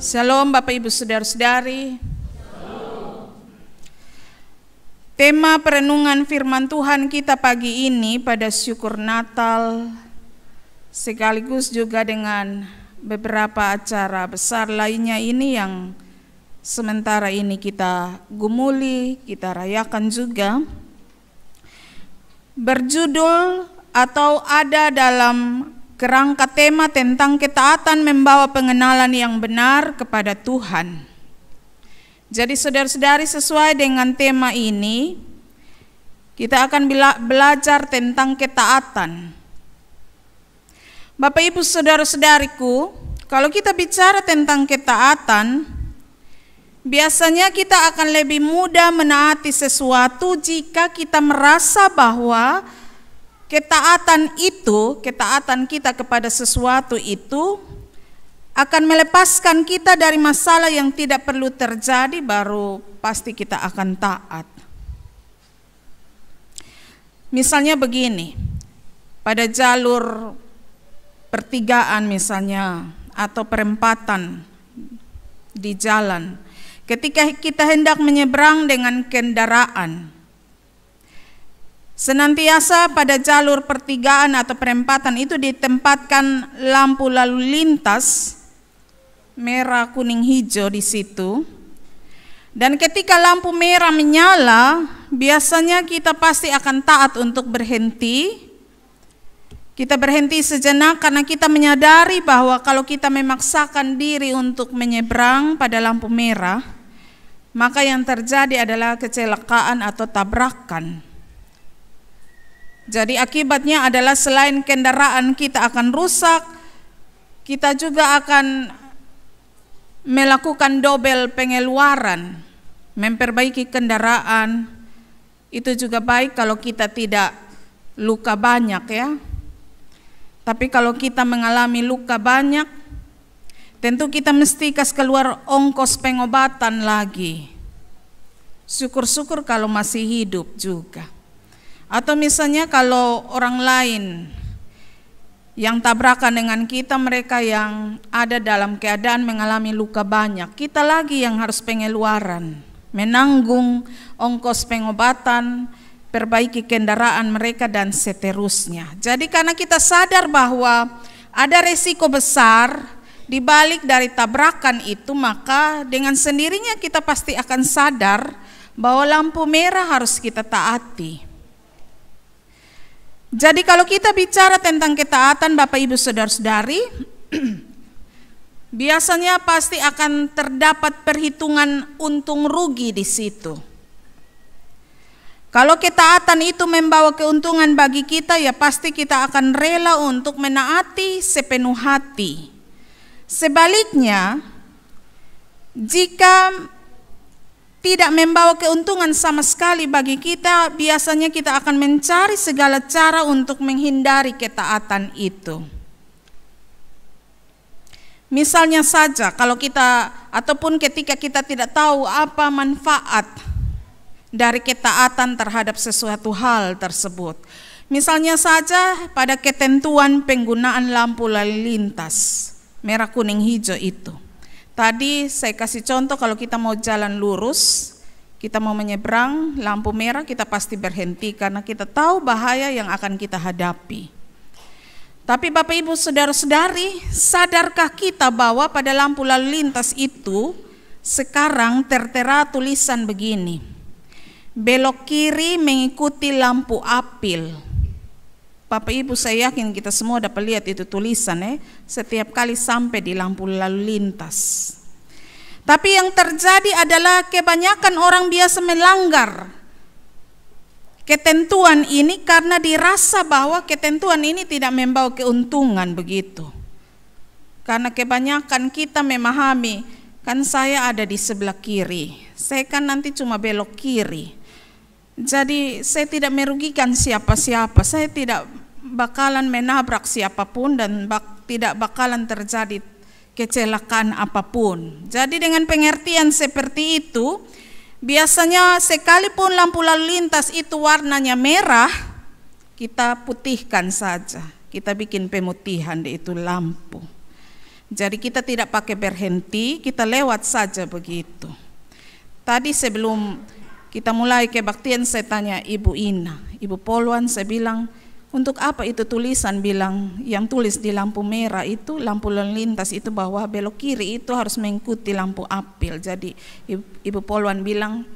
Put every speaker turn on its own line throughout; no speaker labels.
Shalom Bapak Ibu Saudara-saudari. Tema perenungan firman Tuhan kita pagi ini pada syukur Natal sekaligus juga dengan beberapa acara besar lainnya ini yang sementara ini kita gumuli, kita rayakan juga, berjudul atau ada dalam kerangka tema tentang ketaatan membawa pengenalan yang benar kepada Tuhan. Jadi saudara-saudari, sesuai dengan tema ini kita akan belajar tentang ketaatan. Bapak Ibu saudara-saudariku, kalau kita bicara tentang ketaatan, biasanya kita akan lebih mudah menaati sesuatu jika kita merasa bahwa ketaatan kita kepada sesuatu itu akan melepaskan kita dari masalah yang tidak perlu terjadi, baru pasti kita akan taat. Misalnya begini, pada jalur pertigaan misalnya atau perempatan di jalan, ketika kita hendak menyeberang dengan kendaraan, senantiasa pada jalur pertigaan atau perempatan itu ditempatkan lampu lalu lintas merah, kuning, hijau di situ. Dan ketika lampu merah menyala, biasanya kita pasti akan taat untuk berhenti. Kita berhenti sejenak karena kita menyadari bahwa kalau kita memaksakan diri untuk menyeberang pada lampu merah, maka yang terjadi adalah kecelakaan atau tabrakan. Jadi akibatnya adalah selain kendaraan kita akan rusak, kita juga akan melakukan double pengeluaran, memperbaiki kendaraan. Itu juga baik kalau kita tidak luka banyak ya. Tapi kalau kita mengalami luka banyak, tentu kita mesti kas keluar ongkos pengobatan lagi. Syukur-syukur kalau masih hidup juga. Atau misalnya kalau orang lain yang tabrakan dengan kita, mereka yang ada dalam keadaan mengalami luka banyak, kita lagi yang harus pengeluaran, menanggung ongkos pengobatan, perbaiki kendaraan mereka dan seterusnya. Jadi karena kita sadar bahwa ada resiko besar di balik dari tabrakan itu, maka dengan sendirinya kita pasti akan sadar bahwa lampu merah harus kita taati. Jadi kalau kita bicara tentang ketaatan Bapak Ibu Saudara-saudari, biasanya pasti akan terdapat perhitungan untung rugi di situ. Kalau ketaatan itu membawa keuntungan bagi kita, ya pasti kita akan rela untuk menaati sepenuh hati. Sebaliknya, jika tidak membawa keuntungan sama sekali bagi kita, biasanya kita akan mencari segala cara untuk menghindari ketaatan itu. Misalnya saja kalau kita ataupun ketika kita tidak tahu apa manfaat dari ketaatan terhadap sesuatu hal tersebut. Misalnya saja pada ketentuan penggunaan lampu lalu lintas merah, kuning, hijau itu. Tadi saya kasih contoh, kalau kita mau jalan lurus, kita mau menyeberang lampu merah, kita pasti berhenti karena kita tahu bahaya yang akan kita hadapi. Tapi Bapak Ibu Saudara-saudari, sadarkah kita bahwa pada lampu lalu lintas itu sekarang tertera tulisan begini, belok kiri mengikuti lampu apil. Bapak Ibu, saya yakin kita semua dapat lihat itu tulisan setiap kali sampai di lampu lalu lintas. Tapi yang terjadi adalah kebanyakan orang biasa melanggar ketentuan ini karena dirasa bahwa ketentuan ini tidak membawa keuntungan begitu. Karena kebanyakan kita memahami, kan saya ada di sebelah kiri, saya kan nanti cuma belok kiri. Jadi saya tidak merugikan siapa-siapa, saya tidak bakalan menabrak siapapun dan tidak bakalan terjadi kecelakaan apapun. Jadi dengan pengertian seperti itu, biasanya sekalipun lampu lalu lintas itu warnanya merah, kita putihkan saja. Kita bikin pemutihan, yaitu lampu. Jadi kita tidak pakai berhenti, kita lewat saja begitu. Tadi sebelum kita mulai kebaktian saya tanya Ibu Ina, Ibu Poluan, saya bilang, untuk apa itu tulisan bilang yang tulis di lampu merah itu, lampu lalu lintas itu, bahwa belok kiri itu harus mengikuti lampu apel. Jadi Ibu Poluan bilang,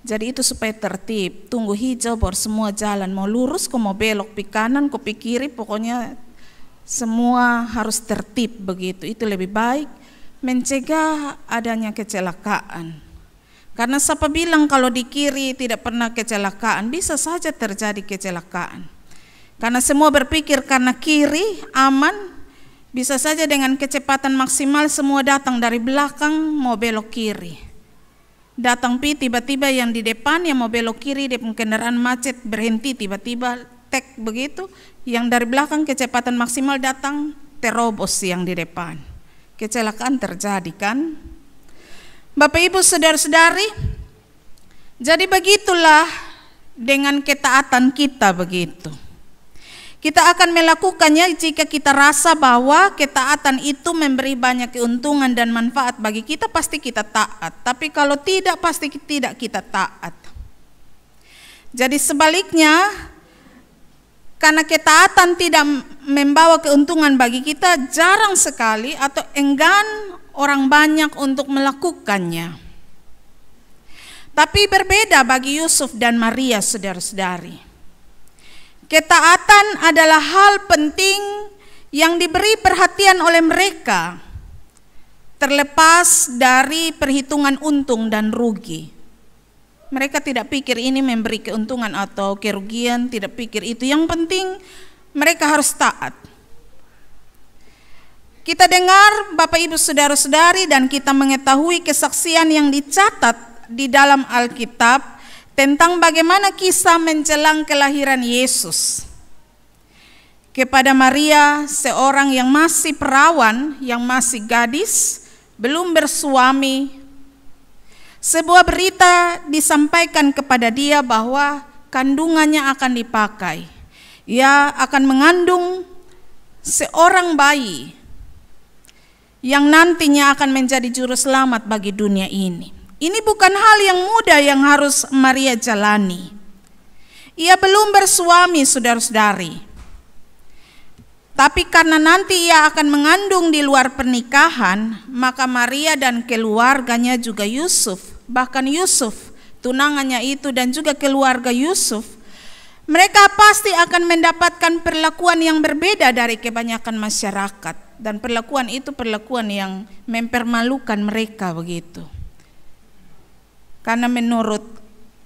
jadi itu supaya tertib, tunggu hijau baru semua jalan, mau lurus kok mau belok pi kanan kok pi kiri, pokoknya semua harus tertib begitu. Itu lebih baik mencegah adanya kecelakaan. Karena siapa bilang kalau di kiri tidak pernah kecelakaan, bisa saja terjadi kecelakaan. Karena semua berpikir karena kiri aman, bisa saja dengan kecepatan maksimal semua datang dari belakang mau belok kiri. Datang pi tiba-tiba yang di depan yang mau belok kiri, dia kendaraan macet berhenti tiba-tiba tek begitu, yang dari belakang kecepatan maksimal datang terobos yang di depan. Kecelakaan terjadi kan? Bapak Ibu saudara-saudari, jadi begitulah dengan ketaatan kita begitu. Kita akan melakukannya jika kita rasa bahwa ketaatan itu memberi banyak keuntungan dan manfaat bagi kita, pasti kita taat. Tapi kalau tidak, pasti tidak kita taat. Jadi sebaliknya, karena ketaatan tidak membawa keuntungan bagi kita, jarang sekali atau enggan orang banyak untuk melakukannya. Tapi berbeda bagi Yusuf dan Maria, saudara-saudari. Ketaatan adalah hal penting yang diberi perhatian oleh mereka, terlepas dari perhitungan untung dan rugi. Mereka tidak pikir ini memberi keuntungan atau kerugian, tidak pikir itu. Yang penting mereka harus taat. Kita dengar Bapak Ibu saudara-saudari dan kita mengetahui kesaksian yang dicatat di dalam Alkitab tentang bagaimana kisah menjelang kelahiran Yesus. Kepada Maria, seorang yang masih perawan, yang masih gadis, belum bersuami, sebuah berita disampaikan kepada dia bahwa kandungannya akan dipakai. Ia akan mengandung seorang bayi yang nantinya akan menjadi juru selamat bagi dunia ini. Ini bukan hal yang mudah yang harus Maria jalani. Ia belum bersuami, saudara-saudari. Tapi karena nanti ia akan mengandung di luar pernikahan, maka Maria dan keluarganya juga Yusuf, bahkan Yusuf, tunangannya itu dan juga keluarga Yusuf, mereka pasti akan mendapatkan perlakuan yang berbeda dari kebanyakan masyarakat. Dan perlakuan itu perlakuan yang mempermalukan mereka begitu. Karena menurut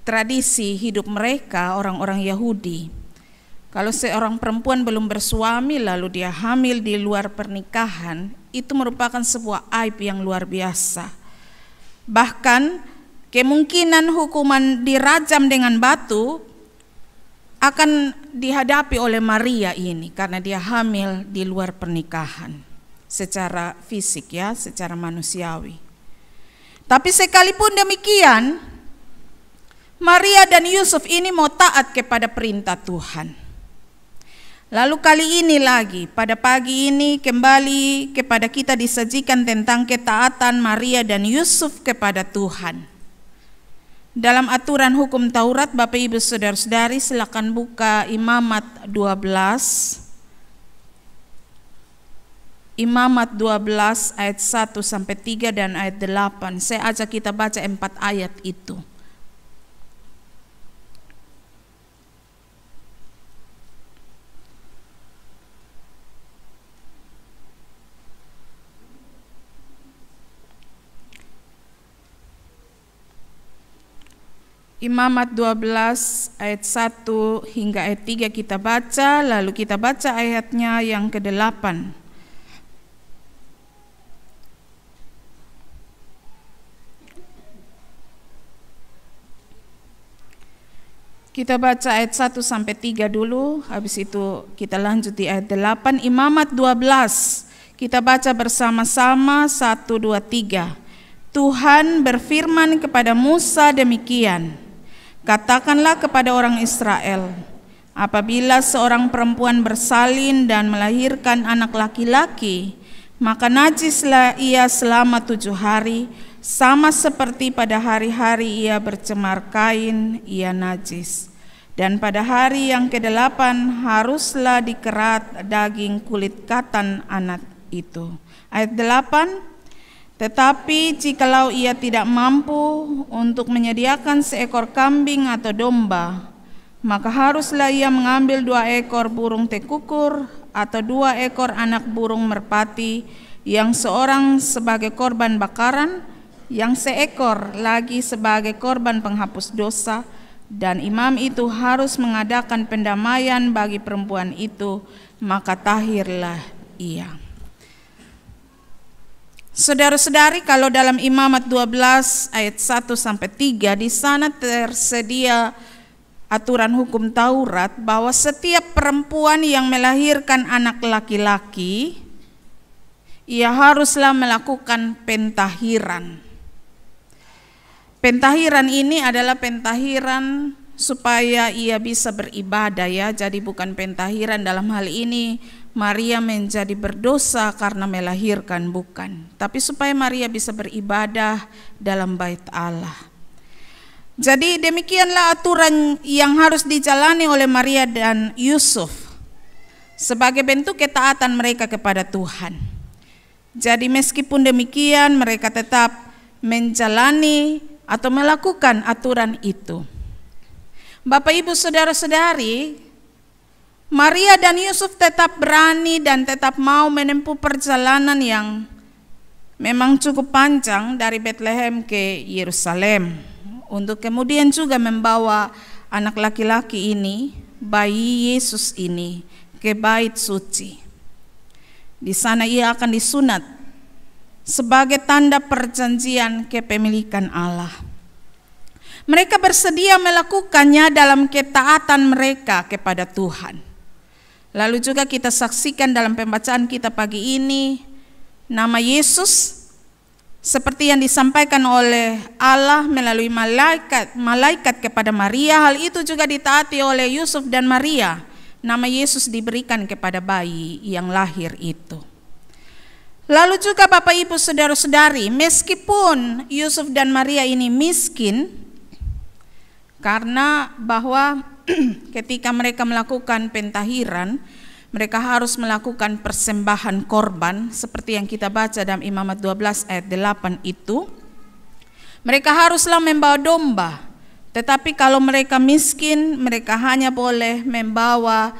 tradisi hidup mereka, orang-orang Yahudi, kalau seorang perempuan belum bersuami lalu dia hamil di luar pernikahan, itu merupakan sebuah aib yang luar biasa. Bahkan kemungkinan hukuman dirajam dengan batu akan dihadapi oleh Maria ini karena dia hamil di luar pernikahan secara fisik ya, secara manusiawi. Tapi sekalipun demikian, Maria dan Yusuf ini mau taat kepada perintah Tuhan. Lalu kali ini lagi, pada pagi ini kembali kepada kita disajikan tentang ketaatan Maria dan Yusuf kepada Tuhan. Dalam aturan hukum Taurat, Bapak Ibu saudara-saudari, silakan buka Imamat 12. Imamat 12 ayat 1 sampai 3 dan ayat 8. Saya ajak kita baca 4 ayat itu. Imamat 12 ayat 1 hingga ayat 3 kita baca, lalu kita baca ayatnya yang ke-8. Kita baca ayat 1 sampai 3 dulu, habis itu kita lanjut di ayat 8. Imamat 12, kita baca bersama-sama 1, 2, 3. Tuhan berfirman kepada Musa demikian, katakanlah kepada orang Israel, Apabila seorang perempuan bersalin dan melahirkan anak laki-laki, maka najislah ia selama 7 hari, sama seperti pada hari-hari ia bercemar kain, ia najis. Dan pada hari yang ke-8 haruslah dikerat daging kulit katan anak itu. Ayat 8, tetapi jikalau ia tidak mampu untuk menyediakan seekor kambing atau domba, maka haruslah ia mengambil 2 ekor burung tekukur atau 2 ekor anak burung merpati, yang seorang sebagai korban bakaran, yang seekor lagi sebagai korban penghapus dosa, dan imam itu harus mengadakan pendamaian bagi perempuan itu, maka tahirlah ia. Saudara-saudari, kalau dalam Imamat 12 ayat 1-3 di sana tersedia aturan hukum Taurat bahwa setiap perempuan yang melahirkan anak laki-laki, ia haruslah melakukan pentahiran. Pentahiran ini adalah pentahiran supaya ia bisa beribadah ya. Jadi bukan pentahiran dalam hal ini Maria menjadi berdosa karena melahirkan, bukan. Tapi supaya Maria bisa beribadah dalam bait Allah. Jadi demikianlah aturan yang harus dijalani oleh Maria dan Yusuf sebagai bentuk ketaatan mereka kepada Tuhan. Jadi meskipun demikian mereka tetap menjalani atau melakukan aturan itu. Bapak Ibu saudara-saudari, Maria dan Yusuf tetap berani dan tetap mau menempuh perjalanan yang memang cukup panjang dari Bethlehem ke Yerusalem, untuk kemudian juga membawa anak laki-laki ini, bayi Yesus ini, ke bait suci. Di sana ia akan disunat sebagai tanda perjanjian kepemilikan Allah. Mereka bersedia melakukannya dalam ketaatan mereka kepada Tuhan. Lalu juga kita saksikan dalam pembacaan kita pagi ini, nama Yesus seperti yang disampaikan oleh Allah melalui malaikat kepada Maria, hal itu juga ditaati oleh Yusuf dan Maria. Nama Yesus diberikan kepada bayi yang lahir itu. Lalu juga Bapak Ibu saudara-saudari, meskipun Yusuf dan Maria ini miskin, karena bahwa ketika mereka melakukan pentahiran, mereka harus melakukan persembahan korban seperti yang kita baca dalam Imamat 12 ayat 8 itu. Mereka haruslah membawa domba, tetapi kalau mereka miskin, mereka hanya boleh membawa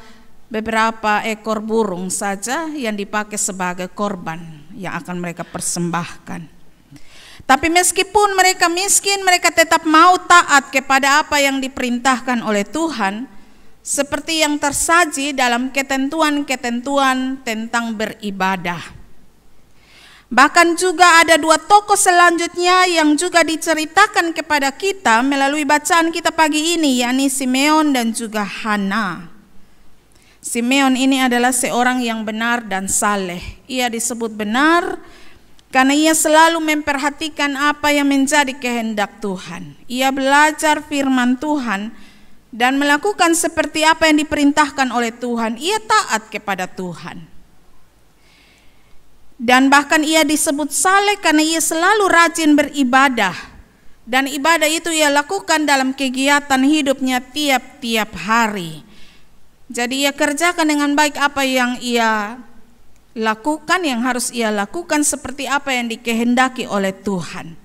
beberapa ekor burung saja yang dipakai sebagai korban yang akan mereka persembahkan. Tapi meskipun mereka miskin, mereka tetap mau taat kepada apa yang diperintahkan oleh Tuhan, seperti yang tersaji dalam ketentuan-ketentuan tentang beribadah. Bahkan juga ada 2 tokoh selanjutnya yang juga diceritakan kepada kita melalui bacaan kita pagi ini, yakni Simeon dan juga Hana. Simeon ini adalah seorang yang benar dan saleh. Ia disebut benar karena ia selalu memperhatikan apa yang menjadi kehendak Tuhan. Ia belajar firman Tuhan dan melakukan seperti apa yang diperintahkan oleh Tuhan. Ia taat kepada Tuhan. Dan bahkan ia disebut saleh karena ia selalu rajin beribadah. Dan ibadah itu ia lakukan dalam kegiatan hidupnya tiap-tiap hari. Jadi ia kerjakan dengan baik apa yang ia lakukan, yang harus ia lakukan seperti apa yang dikehendaki oleh Tuhan.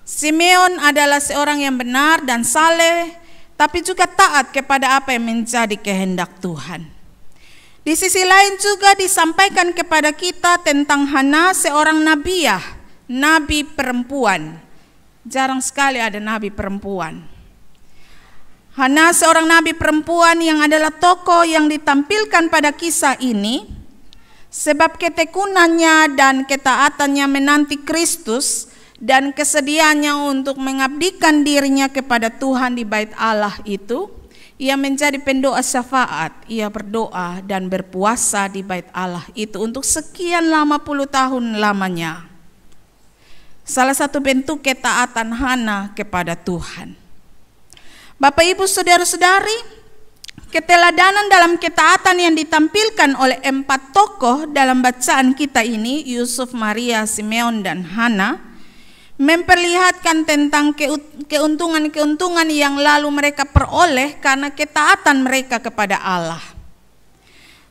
Simeon adalah seorang yang benar dan saleh, tapi juga taat kepada apa yang menjadi kehendak Tuhan. Di sisi lain juga disampaikan kepada kita tentang Hana, seorang nabiah, nabi perempuan. Jarang sekali ada nabi perempuan. Hana seorang nabi perempuan yang adalah tokoh yang ditampilkan pada kisah ini, sebab ketekunannya dan ketaatannya menanti Kristus dan kesediaannya untuk mengabdikan dirinya kepada Tuhan di bait Allah itu, ia menjadi pendoa syafaat. Ia berdoa dan berpuasa di bait Allah itu untuk sekian lama puluh tahun lamanya. Salah satu bentuk ketaatan Hana kepada Tuhan. Bapak Ibu saudara-saudari, Keteladanan dalam ketaatan yang ditampilkan oleh 4 tokoh dalam bacaan kita ini, Yusuf, Maria, Simeon, dan Hana, memperlihatkan tentang keuntungan-keuntungan yang lalu mereka peroleh karena ketaatan mereka kepada Allah.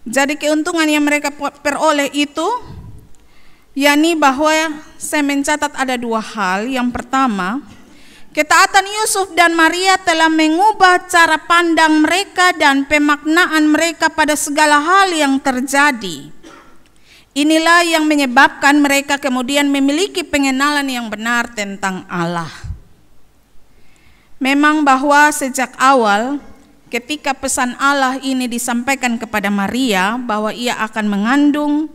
Jadi keuntungan yang mereka peroleh itu, yakni bahwa saya mencatat ada 2 hal. Yang pertama, ketaatan Yusuf dan Maria telah mengubah cara pandang mereka dan pemaknaan mereka pada segala hal yang terjadi. Inilah yang menyebabkan mereka kemudian memiliki pengenalan yang benar tentang Allah. Memang bahwa sejak awal ketika pesan Allah ini disampaikan kepada Maria bahwa ia akan mengandung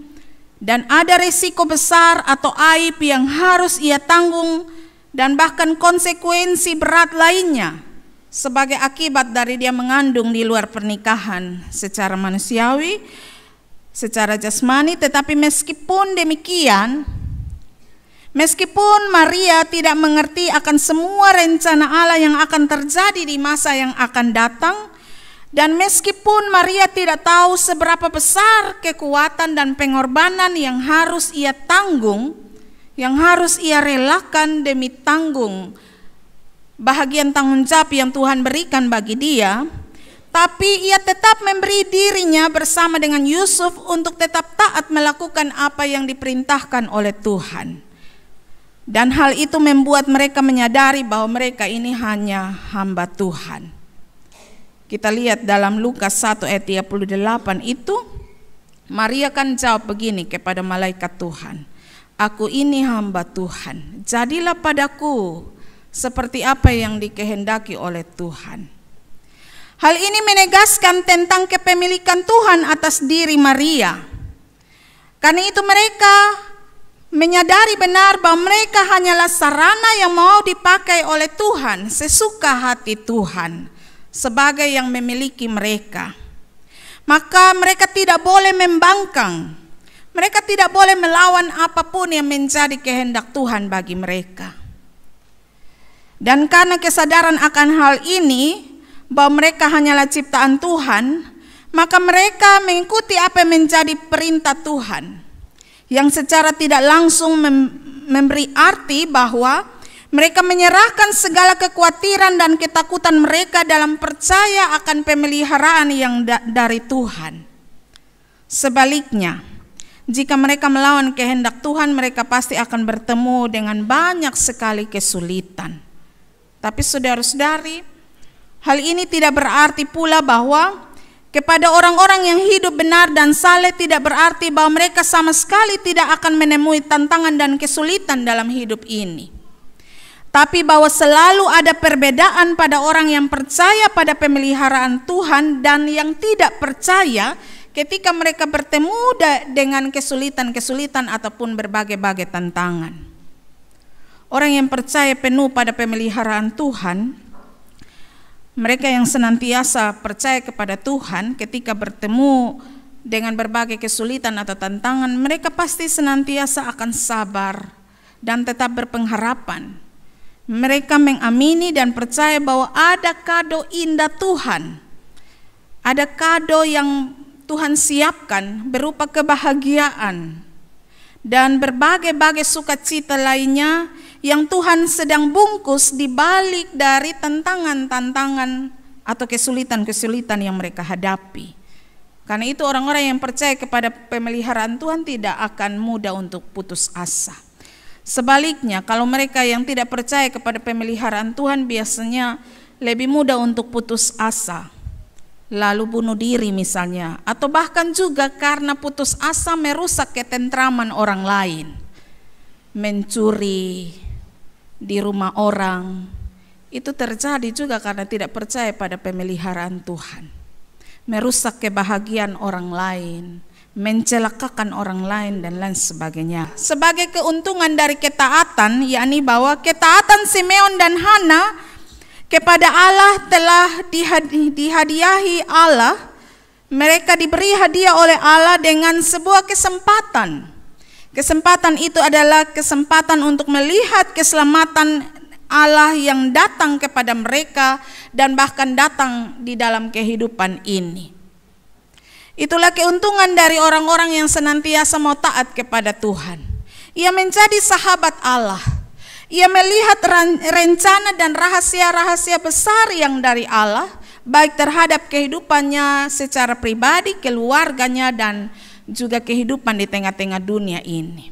dan ada risiko besar atau aib yang harus ia tanggung dan bahkan konsekuensi berat lainnya sebagai akibat dari dia mengandung di luar pernikahan secara manusiawi, secara jasmani. Tetapi meskipun demikian, meskipun Maria tidak mengerti akan semua rencana Allah yang akan terjadi di masa yang akan datang, dan meskipun Maria tidak tahu seberapa besar kekuatan dan pengorbanan yang harus ia tanggung, yang harus ia relakan demi tanggung bahagian tanggung jawab yang Tuhan berikan bagi dia, tapi ia tetap memberi dirinya bersama dengan Yusuf untuk tetap taat melakukan apa yang diperintahkan oleh Tuhan. Dan hal itu membuat mereka menyadari bahwa mereka ini hanya hamba Tuhan. Kita lihat dalam Lukas 1 ayat 38 itu, Maria kan jawab begini kepada malaikat Tuhan, "Aku ini hamba Tuhan, jadilah padaku seperti apa yang dikehendaki oleh Tuhan." Hal ini menegaskan tentang kepemilikan Tuhan atas diri Maria. Karena itu mereka menyadari benar bahwa mereka hanyalah sarana yang mau dipakai oleh Tuhan sesuka hati Tuhan sebagai yang memiliki mereka. Maka mereka tidak boleh membangkang. Mereka tidak boleh melawan apapun yang menjadi kehendak Tuhan bagi mereka. Dan karena kesadaran akan hal ini, bahwa mereka hanyalah ciptaan Tuhan, maka mereka mengikuti apa yang menjadi perintah Tuhan, yang secara tidak langsung memberi arti bahwa mereka menyerahkan segala kekhawatiran dan ketakutan mereka dalam percaya akan pemeliharaan yang dari Tuhan. Sebaliknya, jika mereka melawan kehendak Tuhan, mereka pasti akan bertemu dengan banyak sekali kesulitan. Tapi saudara-saudari, hal ini tidak berarti pula bahwa kepada orang-orang yang hidup benar dan saleh tidak berarti bahwa mereka sama sekali tidak akan menemui tantangan dan kesulitan dalam hidup ini. Tapi bahwa selalu ada perbedaan pada orang yang percaya pada pemeliharaan Tuhan dan yang tidak percaya ketika mereka bertemu dengan kesulitan-kesulitan ataupun berbagai-bagai tantangan. Orang yang percaya penuh pada pemeliharaan Tuhan, mereka yang senantiasa percaya kepada Tuhan ketika bertemu dengan berbagai kesulitan atau tantangan, mereka pasti senantiasa akan sabar dan tetap berpengharapan. Mereka mengamini dan percaya bahwa ada kado indah Tuhan. Ada kado yang Tuhan siapkan berupa kebahagiaan dan berbagai-bagai sukacita lainnya yang Tuhan sedang bungkus di balik dari tantangan-tantangan atau kesulitan-kesulitan yang mereka hadapi. Karena itu orang-orang yang percaya kepada pemeliharaan Tuhan tidak akan mudah untuk putus asa. Sebaliknya, kalau mereka yang tidak percaya kepada pemeliharaan Tuhan biasanya lebih mudah untuk putus asa, lalu bunuh diri misalnya, atau bahkan juga karena putus asa merusak ketentraman orang lain, mencuri di rumah orang. Itu terjadi juga karena tidak percaya pada pemeliharaan Tuhan, merusak kebahagiaan orang lain, mencelakakan orang lain dan lain sebagainya. Sebagai keuntungan dari ketaatan, yakni bahwa ketaatan Simeon dan Hana kepada Allah telah dihadiahi Allah. Mereka diberi hadiah oleh Allah dengan sebuah kesempatan. Kesempatan itu adalah kesempatan untuk melihat keselamatan Allah yang datang kepada mereka dan bahkan datang di dalam kehidupan ini. Itulah keuntungan dari orang-orang yang senantiasa mau taat kepada Tuhan. Ia menjadi sahabat Allah. Ia melihat rencana dan rahasia-rahasia besar yang dari Allah, baik terhadap kehidupannya secara pribadi, keluarganya, dan juga kehidupan di tengah-tengah dunia ini.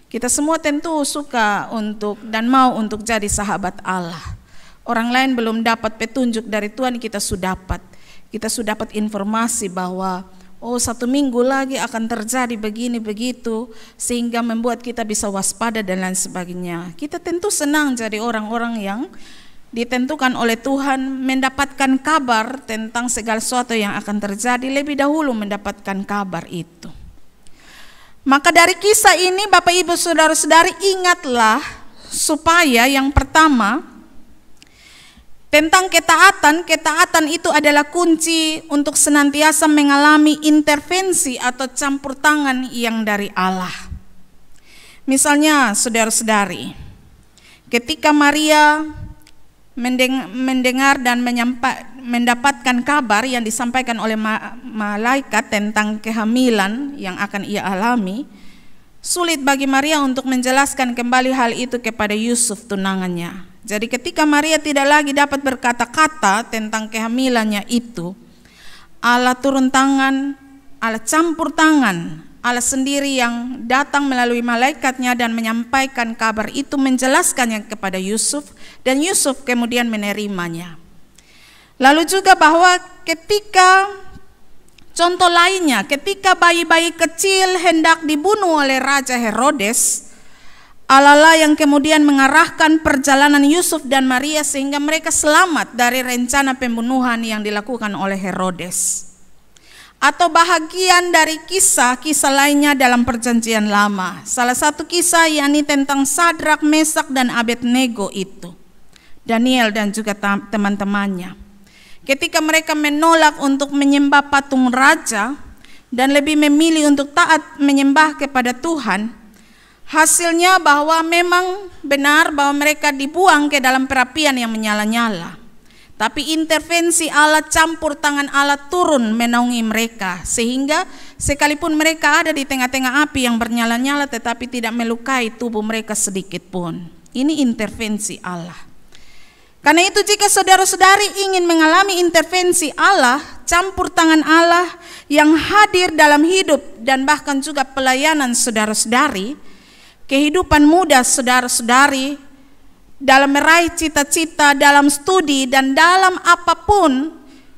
Kita semua tentu suka untuk dan mau untuk jadi sahabat Allah. Orang lain belum dapat petunjuk dari Tuhan, kita sudah dapat. Kita sudah dapat informasi bahwa 1 minggu lagi akan terjadi begini begitu, sehingga membuat kita bisa waspada dan lain sebagainya. Kita tentu senang jadi orang-orang yang ditentukan oleh Tuhan mendapatkan kabar tentang segala sesuatu yang akan terjadi, lebih dahulu mendapatkan kabar itu. Maka dari kisah ini Bapak Ibu Saudara-saudari, ingatlah supaya yang pertama tentang ketaatan. Ketaatan itu adalah kunci untuk senantiasa mengalami intervensi atau campur tangan yang dari Allah. Misalnya saudara-saudari, ketika Maria mendengar dan mendapatkan kabar yang disampaikan oleh malaikat tentang kehamilan yang akan ia alami, sulit bagi Maria untuk menjelaskan kembali hal itu kepada Yusuf tunangannya. Jadi ketika Maria tidak lagi dapat berkata-kata tentang kehamilannya itu, Allah turun tangan, Allah campur tangan, Allah sendiri yang datang melalui malaikatnya dan menyampaikan kabar itu, menjelaskannya kepada Yusuf, dan Yusuf kemudian menerimanya. Lalu juga bahwa ketika contoh lainnya, ketika bayi-bayi kecil hendak dibunuh oleh Raja Herodes, Allah lah yang kemudian mengarahkan perjalanan Yusuf dan Maria sehingga mereka selamat dari rencana pembunuhan yang dilakukan oleh Herodes. Atau bahagian dari kisah-kisah lainnya dalam perjanjian lama. Salah satu kisah yakni tentang Sadrak, Mesak, dan Abednego itu. Daniel dan juga teman-temannya. Ketika mereka menolak untuk menyembah patung raja dan lebih memilih untuk taat menyembah kepada Tuhan, hasilnya bahwa memang benar bahwa mereka dibuang ke dalam perapian yang menyala-nyala. Tapi intervensi Allah, campur tangan Allah turun menaungi mereka, sehingga sekalipun mereka ada di tengah-tengah api yang bernyala-nyala tetapi tidak melukai tubuh mereka sedikit pun. Ini intervensi Allah. Karena itu jika saudara-saudari ingin mengalami intervensi Allah, campur tangan Allah yang hadir dalam hidup dan bahkan juga pelayanan saudara-saudari, kehidupan muda saudara-saudari, dalam meraih cita-cita, dalam studi, dan dalam apapun,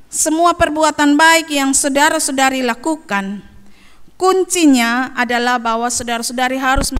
semua perbuatan baik yang saudara-saudari lakukan, kuncinya adalah bahwa saudara-saudari harus